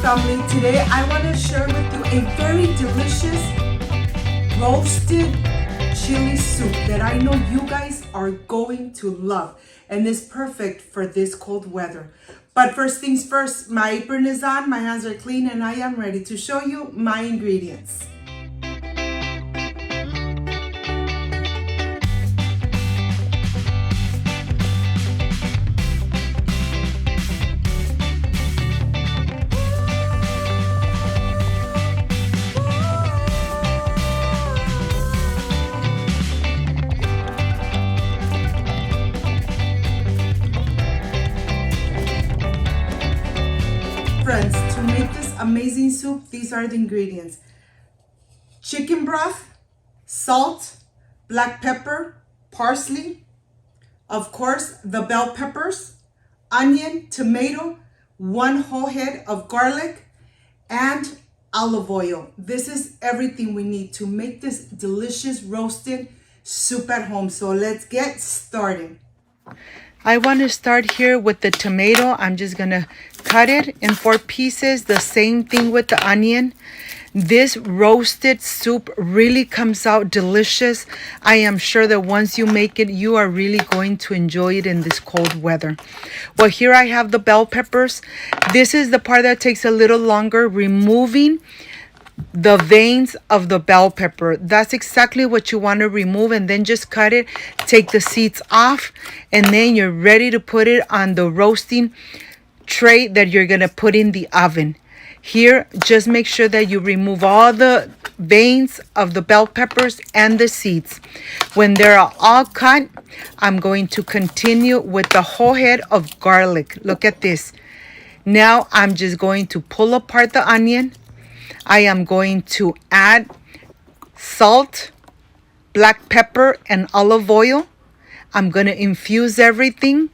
family. Today I want to share with you a very delicious roasted chili soup that I know you guys are going to love and is perfect for this cold weather. But first things first, my apron is on, my hands are clean, and I am ready to show you my ingredients. Friends, to make this amazing soup, these are the ingredients: chicken broth, salt, black pepper, parsley, of course, the bell peppers, onion, tomato, one whole head of garlic, and olive oil. This is everything we need to make this delicious roasted soup at home. So let's get started. I want to start here with the tomato. I'm just gonna cut it in 4 pieces. The same thing with the onion. This roasted soup really comes out delicious. I am sure that once you make it, you are really going to enjoy it in this cold weather. Well, here I have the bell peppers. This is the part that takes a little longer, removing the veins of the bell pepper. That's exactly what you want to remove, and then just cut it, take the seeds off, and then you're ready to put it on the roasting tray that you're gonna put in the oven. Here, just make sure that you remove all the veins of the bell peppers and the seeds. When they're all cut, I'm going to continue with the whole head of garlic. Look at this. Now I'm just going to pull apart the onion. I am going to add salt, black pepper, and olive oil. I'm going to infuse everything.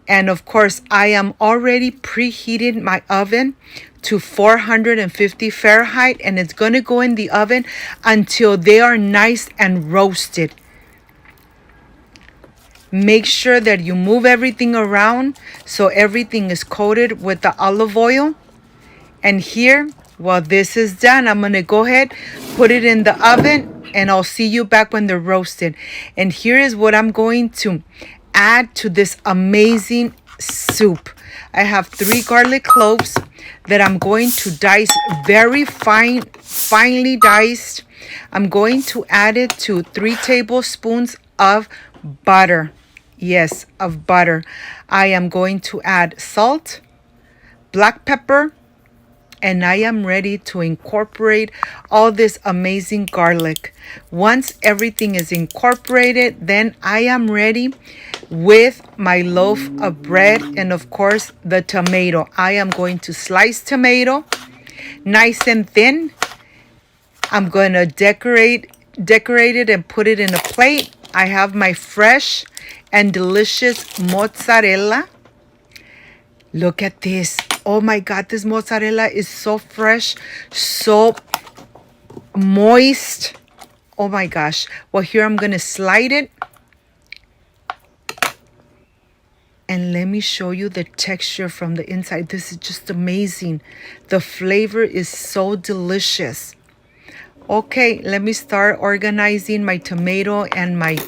And of course, I am already preheated my oven to 450 Fahrenheit, and it's going to go in the oven until they are nice and roasted. Make sure that you move everything around so everything is coated with the olive oil. And here, while this is done, I'm going to go ahead, put it in the oven, and I'll see you back when they're roasted. And here is what I'm going to add to this amazing soup. I have 3 garlic cloves that I'm going to dice very finely diced. I'm going to add it to 3 tablespoons of butter. Yes, of butter. I am going to add salt, black pepper, and I am ready to incorporate all this amazing garlic. Once everything is incorporated, then I am ready with my loaf of bread and of course the tomato. I am going to slice tomato nice and thin. I'm going to decorate it and put it in a plate. I have my fresh and delicious mozzarella. Look at this. Oh my God, this mozzarella is so fresh, so moist. Oh my gosh. Well, here I'm going to slide it. And let me show you the texture from the inside. This is just amazing. The flavor is so delicious. Okay, let me start organizing my tomato and my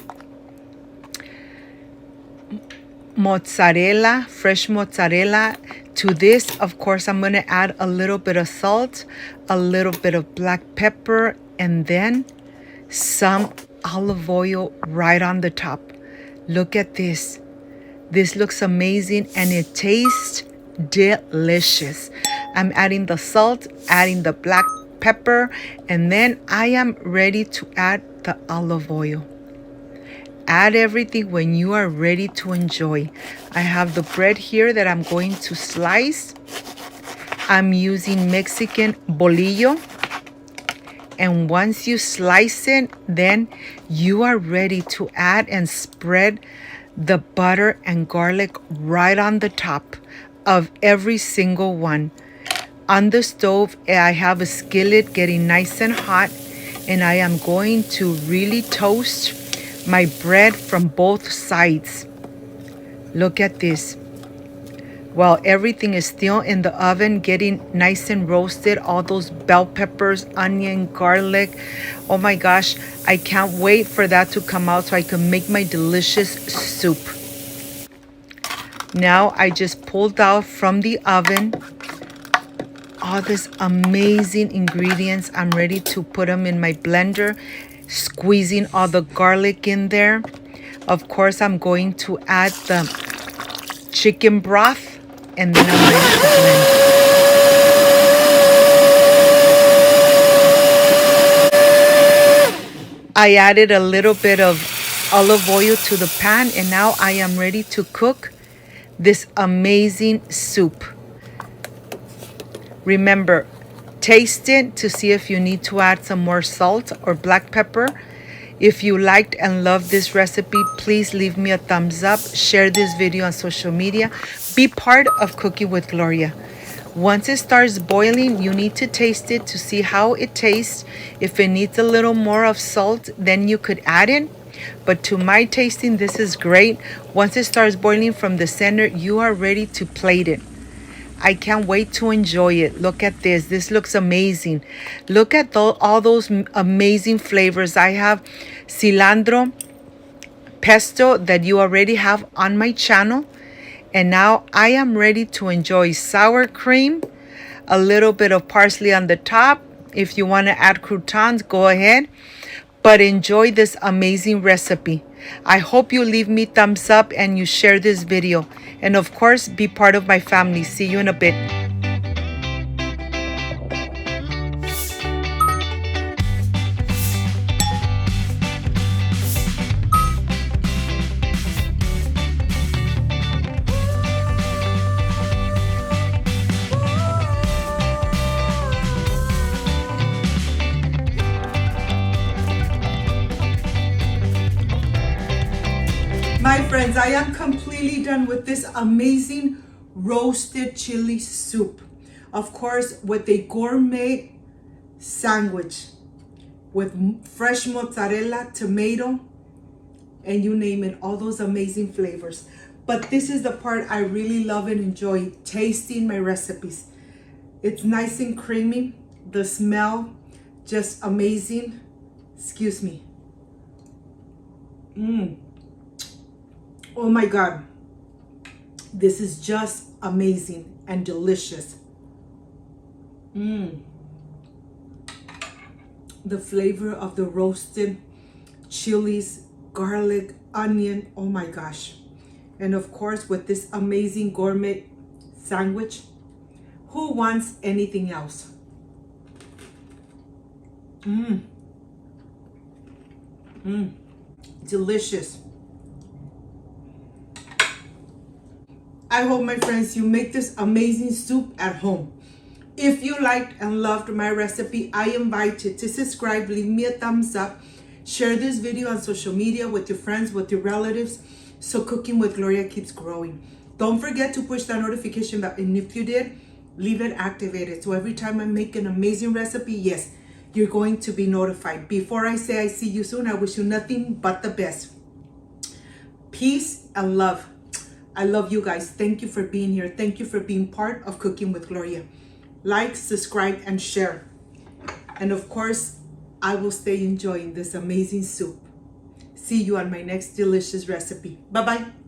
mozzarella, fresh mozzarella. To this, of course, I'm going to add a little bit of salt, a little bit of black pepper, and then some olive oil right on the top. Look at this. This looks amazing and it tastes delicious. I'm adding the salt, adding the black pepper, and then I am ready to add the olive oil. Add everything when you are ready to enjoy. I have the bread here that I'm going to slice. I'm using Mexican bolillo. And once you slice it, then you are ready to add and spread the butter and garlic right on the top of every single one. On the stove, I have a skillet getting nice and hot, and I am going to really toast my bread from both sides. Look at this. While everything is still in the oven, getting nice and roasted, all those bell peppers, onion, garlic. Oh my gosh, I can't wait for that to come out so I can make my delicious soup. Now I just pulled out from the oven all these amazing ingredients. I'm ready to put them in my blender, squeezing all the garlic in there. Of course, I'm going to add the chicken broth, and then I'm ready to blend. I added a little bit of olive oil to the pan, and now I am ready to cook this amazing soup. Remember, taste it to see if you need to add some more salt or black pepper. If you liked and loved this recipe, please leave me a thumbs up, share this video on social media, be part of Cooking with Gloria. Once it starts boiling, you need to taste it to see how it tastes. If it needs a little more of salt, then you could add it. But to my tasting, this is great. Once it starts boiling from the center, you are ready to plate it. I can't wait to enjoy it. Look at this. This looks amazing. Look at all those amazing flavors. I have cilantro, pesto that you already have on my channel. And now I am ready to enjoy sour cream, a little bit of parsley on the top. If you want to add croutons, go ahead. But enjoy this amazing recipe. I hope you leave me thumbs up and you share this video. And of course, be part of my family. See you in a bit. My friends, I am completely done with this amazing roasted chili soup. Of course, with a gourmet sandwich with fresh mozzarella, tomato, and you name it, all those amazing flavors. But this is the part I really love and enjoy, tasting my recipes. It's nice and creamy. The smell, just amazing. Excuse me. Oh my God, this is just amazing and delicious. The flavor of the roasted chilies, garlic, onion, oh my gosh. And of course, with this amazing gourmet sandwich, who wants anything else? Delicious. I hope, my friends, you make this amazing soup at home. If you liked and loved my recipe, I invite you to subscribe, leave me a thumbs up, share this video on social media with your friends, with your relatives, so Cooking with Gloria keeps growing. Don't forget to push that notification bell, and if you did, leave it activated. So every time I make an amazing recipe, yes, you're going to be notified. Before I say I see you soon, I wish you nothing but the best. Peace and love. I love you guys. Thank you for being here. Thank you for being part of Cooking with Gloria. Like, subscribe, and share. And of course, I will stay enjoying this amazing soup. See you on my next delicious recipe. Bye-bye.